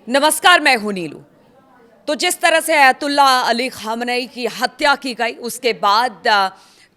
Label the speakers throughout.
Speaker 1: नमस्कार, मैं हूं नीलू। तो जिस तरह से अयतुल्ला अली खामनेई की हत्या की गई उसके बाद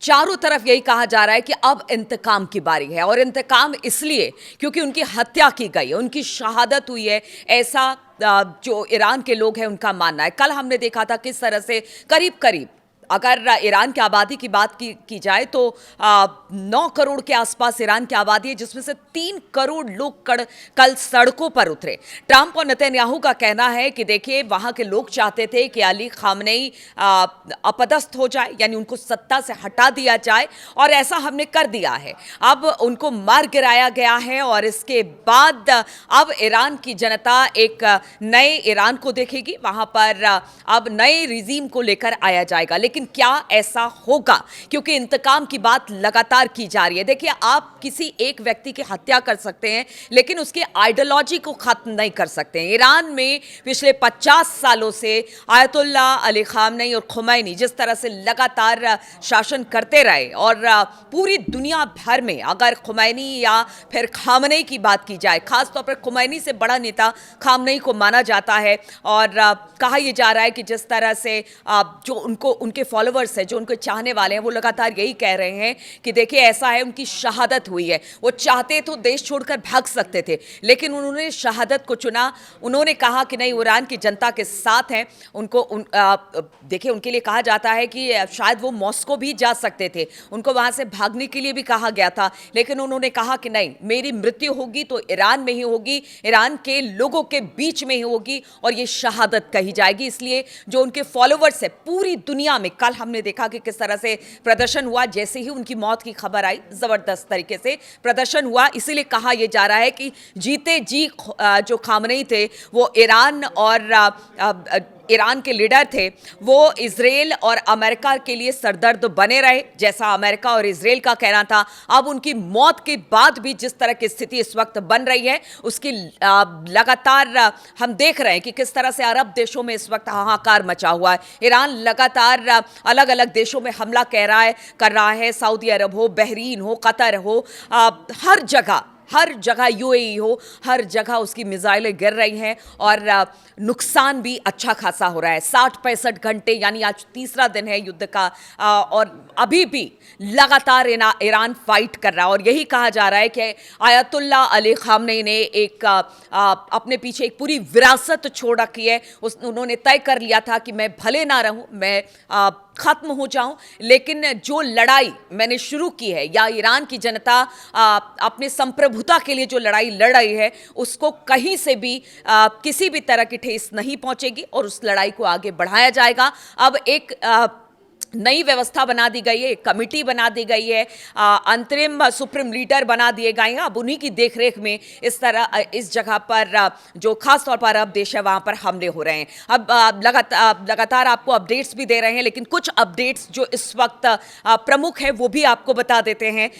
Speaker 1: चारों तरफ यही कहा जा रहा है कि अब इंतकाम की बारी है और इंतकाम इसलिए क्योंकि उनकी हत्या की गई है, उनकी शहादत हुई है, ऐसा जो ईरान के लोग हैं उनका मानना है। कल हमने देखा था किस तरह से करीब करीब अगर ईरान की आबादी की बात की जाए तो 9 करोड़ के आसपास ईरान की आबादी है, जिसमें से 3 करोड़ लोग कल सड़कों पर उतरे। ट्रंप और नेतन्याहू का कहना है कि देखिए, वहां के लोग चाहते थे कि अली खामनेई अपदस्थ हो जाए, यानी उनको सत्ता से हटा दिया जाए, और ऐसा हमने कर दिया है। अब उनको मार गिराया गया है और इसके बाद अब ईरान की जनता एक नए ईरान को देखेगी। वहां पर अब नए रिजीम को लेकर आया जाएगा। लेकिन क्या ऐसा होगा? क्योंकि इंतकाम की बात लगातार की जा रही है। देखिए, आप किसी एक व्यक्ति की हत्या कर सकते हैं लेकिन उसकी आइडियोलॉजी को खत्म नहीं कर सकते हैं। ईरान में पिछले 50 सालों से आयतुल्ला अली खामनेई और खुमैनी जिस तरह से लगातार शासन करते रहे, और पूरी दुनिया भर में अगर खुमैनी या फिर खामनेई की बात की जाए, खासतौर पर खुमैनी से बड़ा नेता खामनेई को माना जाता है, और कहा यह जा रहा है कि जिस तरह से जो उनके फॉलोअर्स हैं, जो उनके चाहने वाले हैं, वो लगातार यही कह रहे हैं कि देखिए, ऐसा है, उनकी शहादत हुई है। वो चाहते तो देश छोड़कर भाग सकते थे, लेकिन उन्होंने शहादत को चुना। उन्होंने कहा कि नहीं, ईरान की जनता के साथ हैं। देखिए, उनके लिए कहा जाता है कि शायद वो मॉस्को भी जा सकते थे, उनको वहां से भागने के लिए भी कहा गया था, लेकिन उन्होंने कहा कि नहीं, मेरी मृत्यु होगी तो ईरान में ही होगी, ईरान के लोगों के बीच में ही होगी, और ये शहादत कही जाएगी। इसलिए जो उनके फॉलोअर्स है पूरी दुनिया में, कल हमने देखा कि किस तरह से प्रदर्शन हुआ। जैसे ही उनकी मौत की खबर आई, जबरदस्त तरीके से प्रदर्शन हुआ। इसीलिए कहा यह जा रहा है कि जीते जी जो खामनेई थे वो ईरान और ईरान के लीडर थे, वो इजराइल और अमेरिका के लिए सरदर्द बने रहे, जैसा अमेरिका और इजराइल का कहना था। अब उनकी मौत के बाद भी जिस तरह की स्थिति इस वक्त बन रही है, उसकी लगातार हम देख रहे हैं कि किस तरह से अरब देशों में इस वक्त हाहाकार मचा हुआ है। ईरान लगातार अलग अलग देशों में हमला कर रहा है, सऊदी अरब हो, बहरीन हो, कतर हो, हर जगह यूएई हो, हर जगह उसकी मिसाइलें गिर रही हैं, और नुकसान भी अच्छा खासा हो रहा है। 60-65 घंटे, यानी आज तीसरा दिन है युद्ध का, और अभी भी लगातार ईरान फाइट कर रहा है। और यही कहा जा रहा है कि आयतुल्ला अली खामनेई ने अपने पीछे एक पूरी विरासत छोड़ रखी है। उन्होंने तय कर लिया था कि मैं भले ना रहूं, मैं खत्म हो जाऊं, लेकिन जो लड़ाई मैंने शुरू की है, या ईरान की जनता अपने संप्रभुता के लिए जो लड़ाई लड़ रही है, उसको कहीं से भी किसी भी तरह की ठेस नहीं पहुंचेगी, और उस लड़ाई को आगे बढ़ाया जाएगा। अब एक नई व्यवस्था बना दी गई है, एक कमिटी बना दी गई है, अंतरिम सुप्रीम लीडर बना दिए गए हैं। अब उन्हीं की देखरेख में इस जगह पर जो खास तौर पर अरब देश है, वहां पर हमले हो रहे हैं। अब लगातार आपको अपडेट्स भी दे रहे हैं, लेकिन कुछ अपडेट्स जो इस वक्त प्रमुख है वो भी आपको बता देते हैं।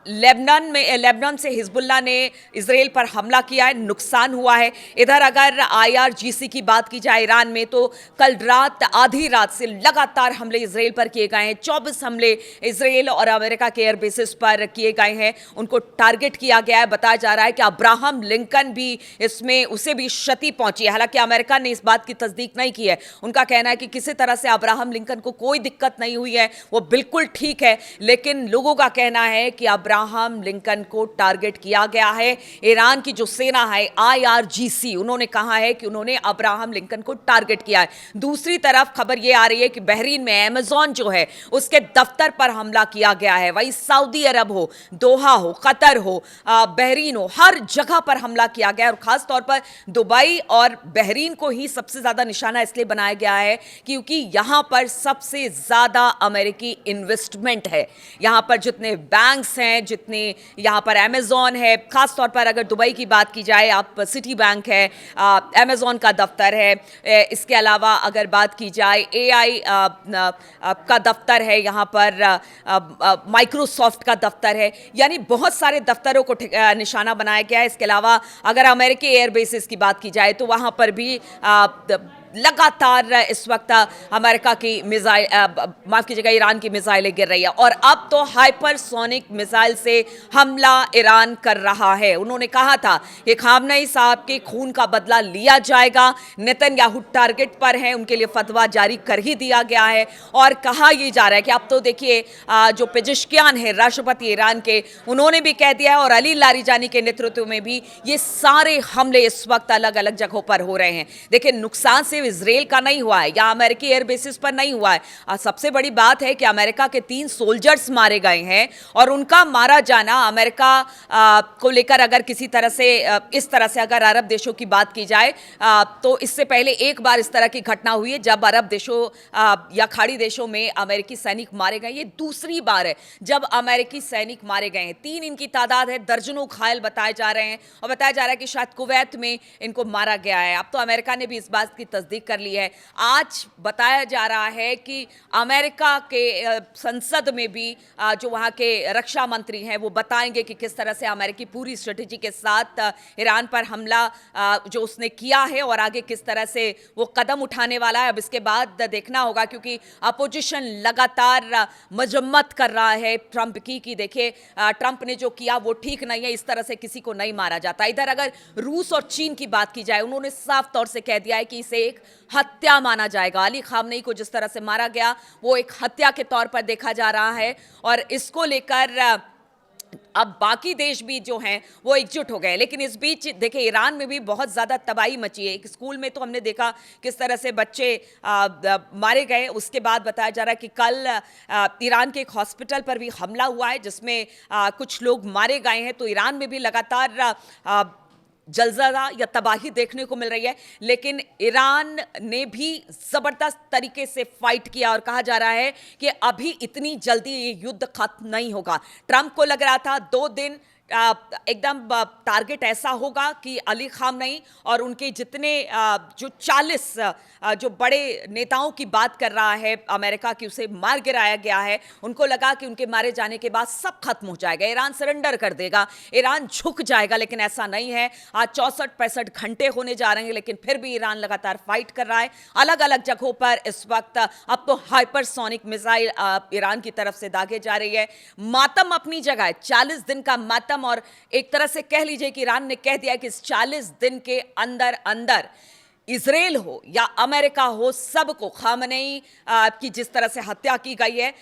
Speaker 1: लेबनान से हिजबुल्लाह ने इजराइल पर हमला किया है, नुकसान हुआ है। इधर अगर आईआरजीसी की बात की जाए ईरान में, तो कल रात आधी रात से लगातार हमले इजराइल पर किए गए हैं। 24 हमले इजराइल और अमेरिका के एयर बेसिस पर किए गए हैं, उनको टारगेट किया गया है। बताया जा रहा है कि अब्राहम लिंकन भी इसमें, उसे भी क्षति पहुंची है। हालांकि अमेरिका ने इस बात की तस्दीक नहीं की है। उनका कहना है कि किसी तरह से अब्राहम लिंकन को कोई दिक्कत नहीं हुई है, वो बिल्कुल ठीक है। लेकिन लोगों का कहना है कि अब्राहम लिंकन को टारगेट किया गया है। ईरान की जो सेना है, आईआरजीसी, उन्होंने कहा है कि उन्होंने अब्राहम लिंकन को टारगेट किया है। दूसरी तरफ खबर यह आ रही है कि बहरीन में अमेज़न जो है उसके दफ्तर पर हमला किया गया है। वही सऊदी अरब हो, दोहा हो, कतर हो, बहरीन हो, हर जगह पर हमला किया गया है। और खास तौर पर दुबई और बहरीन को ही सबसे ज्यादा निशाना इसलिए बनाया गया है क्योंकि यहां पर सबसे ज्यादा अमेरिकी इन्वेस्टमेंट है। यहां पर जितने बैंक्स हैं, जितने यहाँ पर अमेज़न है, खास तौर पर अगर दुबई की बात की जाए, आप सिटी बैंक है, अमेज़न का दफ्तर है, इसके अलावा अगर बात की जाए एआई का दफ्तर है, यहाँ पर माइक्रोसॉफ्ट का दफ्तर है, यानी बहुत सारे दफ्तरों को निशाना बनाया गया है। इसके अलावा अगर अमेरिकी एयर बेसिस की बात की जाए तो वहाँ पर भी लगातार इस वक्त अमेरिका की मिसाइल, माफ कीजिएगा, ईरान की मिसाइलें गिर रही है और अब तो हाइपरसोनिक मिसाइल से हमला ईरान कर रहा है। उन्होंने कहा था कि खामनेई साहब के खून का बदला लिया जाएगा। नेतन्याहू टारगेट पर हैं, उनके लिए फतवा जारी कर ही दिया गया है और कहा यह जा रहा है कि अब तो देखिए जो पेजिशकियान है राष्ट्रपति ईरान के, उन्होंने भी कह दिया है और अली लारिजानी के नेतृत्व में भी ये सारे हमले इस वक्त अलग अलग जगहों पर हो रहे हैं। देखिए, नुकसान सिर्फ इजराइल का नहीं हुआ है या अमेरिकी एयरबेसिस पर नहीं हुआ है। सबसे बड़ी बात है कि अमेरिका के 3 सोल्जर्स मारे गए हैं और उनका मारा जाना अमेरिका को लेकर अगर किसी तरह से इस तरह से अगर अरब देशों की बात की जाए तो इससे पहले एक बार इस तरह की घटना हुई है जब अरब देशों या खाड़ी देशों में अमेरिकी सैनिक मारे गए। ये दूसरी बार है जब अमेरिकी सैनिक मारे गए हैं। 3 इनकी तादाद है, दर्जनों घायल बताए जा रहे हैं और बताया जा रहा है कि शायद कुवैत में इनको मारा गया है। अब तो अमेरिका ने भी इस बात की तस्दीक कर ली है। आज बताया जा रहा है कि अमेरिका के संसद में भी जो वहाँ के रक्षा मंत्री हैं वो बताएंगे कि किस तरह से अमेरिकी पूरी स्ट्रेटेजी के साथ ईरान पर हमला जो उसने किया है और आगे किस तरह से वो कदम उठाने वाला है। अब इसके बाद देखना होगा क्योंकि अपोजिशन लगातार मजम्मत कर रहा है ट्रंप की देखिए ट्रंप ने जो किया वो ठीक नहीं है, इस तरह से किसी को नहीं मारा जाता। इधर अगर रूस और चीन की बात की जाए, उन्होंने साफ तौर से कह दिया है कि इसे एक हत्या माना जाएगा। अली खामनेई को जिस तरह से मारा गया वो एक हत्या के तौर पर देखा जा रहा है और इसको लेकर अब बाकी देश भी जो हैं वो एकजुट हो गए। लेकिन इस बीच देखिए ईरान में भी बहुत ज़्यादा तबाही मची है। एक स्कूल में तो हमने देखा किस तरह से बच्चे मारे गए। उसके बाद बताया जा रहा है कि कल ईरान के एक हॉस्पिटल पर भी हमला हुआ है जिसमें कुछ लोग मारे गए हैं। तो ईरान में भी लगातार जलजला या तबाही देखने को मिल रही है, लेकिन ईरान ने भी ज़बरदस्त तरीके से फाइट किया और कहा जा रहा है कि अभी इतनी जल्दी ये युद्ध खत्म नहीं होगा। ट्रंप को लग रहा था 2 दिन एकदम टारगेट ऐसा होगा कि अली खामनेई और उनके जितने जो 40 जो बड़े नेताओं की बात कर रहा है अमेरिका की, उसे मार गिराया गया है। उनको लगा कि उनके मारे जाने के बाद सब खत्म हो जाएगा, ईरान सरेंडर कर देगा, ईरान झुक जाएगा। लेकिन ऐसा नहीं है। आज 64-65 घंटे होने जा रहे हैं लेकिन फिर भी ईरान लगातार फाइट कर रहा है अलग अलग जगहों पर। इस वक्त अब तो हाइपरसोनिक मिसाइल ईरान की तरफ से दागे जा रही है। मातम अपनी जगह है, 40 दिन का मातम, और एक तरह से कह लीजिए कि ईरान ने कह दिया कि इस 40 दिन के अंदर अंदर इजराइल हो या अमेरिका हो, सबको खामनेई की जिस तरह से हत्या की गई है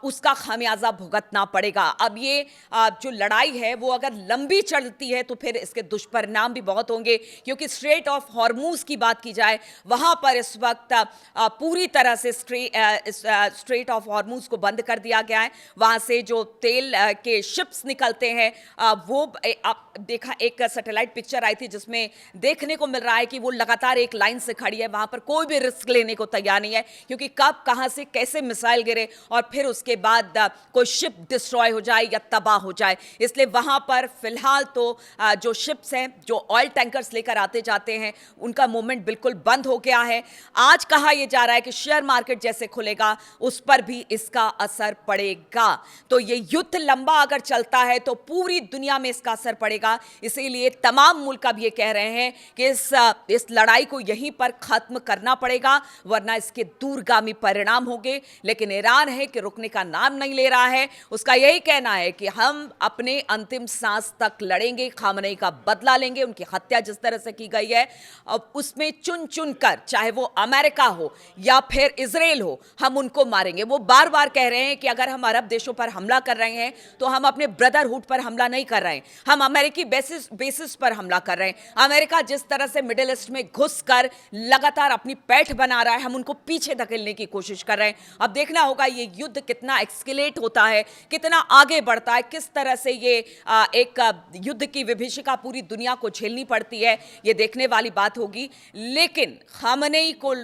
Speaker 1: उसका खामियाजा भुगतना पड़ेगा। अब ये जो लड़ाई है वो अगर लंबी चलती है तो फिर इसके दुष्परिणाम भी बहुत होंगे क्योंकि स्ट्रेट ऑफ हॉर्मूज की बात की जाए, वहाँ पर इस वक्त पूरी तरह से स्ट्रेट ऑफ हॉर्मूज को बंद कर दिया गया है। वहाँ से जो तेल के शिप्स निकलते हैं वो देखा, एक सैटेलाइट पिक्चर आई थी जिसमें देखने को मिल रहा है कि वो लगातार एक लाइन से खड़ी है, वहां पर कोई भी रिस्क लेने को तैयार नहीं है क्योंकि कब कहां से कैसे मिसाइल गिरे और फिर उसके बाद कोई शिप डिस्ट्रॉय हो जाए या तबाह हो जाए। इसलिए वहां पर फिलहाल तो जो शिप्स हैं, जो ऑयल टैंकर्स लेकर आते जाते हैं, उनका मूवमेंट बिल्कुल बंद हो गया है। आज कहा यह जा रहा है कि शेयर मार्केट जैसे खुलेगा उस पर भी इसका असर पड़ेगा। तो ये युद्ध लंबा अगर चलता है तो पूरी दुनिया में इसका असर पड़ेगा। इसीलिए तमाम मुल्क अब ये कह रहे हैं कि इस लड़ाई को यहीं पर खत्म करना पड़ेगा वरना इसके दूरगामी परिणाम होंगे। लेकिन ईरान है कि रुकने का नाम नहीं ले रहा है। उसका यही कहना है कि हम अपने अंतिम सांस तक लड़ेंगे, खामनेई का बदला लेंगे। उनकी हत्या जिस तरह से की गई है अब उसमें चुन चुन कर, चाहे वो अमेरिका हो या फिर इजराइल हो, हम उनको मारेंगे। वो बार बार कह रहे हैं कि अगर हम अरब देशों पर हमला कर रहे हैं तो हम अपने ब्रदरहुड पर हमला नहीं कर रहे हैं, हम अमेरिकी बेसिस पर हमला कर रहे हैं। अमेरिका जिस तरह से मिडिल ईस्ट में घुसकर लगातार अपनी पैठ बना रहा है, हम उनको पीछे धकेलने की कोशिश कर रहे हैं। अब देखना होगा ये युद्ध कितना एक्सकेलेट होता है, कितना आगे बढ़ता है, किस तरह से ये एक युद्ध की विभीषिका पूरी दुनिया को झेलनी पड़ती है, ये देखने वाली बात होगी। लेकिन खामनेई को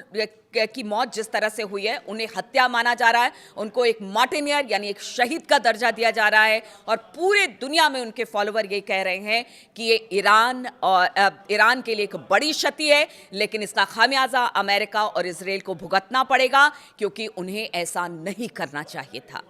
Speaker 1: की मौत जिस तरह से हुई है, उन्हें हत्या माना जा रहा है, उनको एक मार्टिनियर यानी एक शहीद का दर्जा दिया जा रहा है और पूरे दुनिया में उनके फॉलोवर ये कह रहे हैं कि ये ईरान के लिए एक बड़ी क्षति है। लेकिन इसका खामियाजा अमेरिका और इजराइल को भुगतना पड़ेगा क्योंकि उन्हें ऐसा नहीं करना चाहिए था।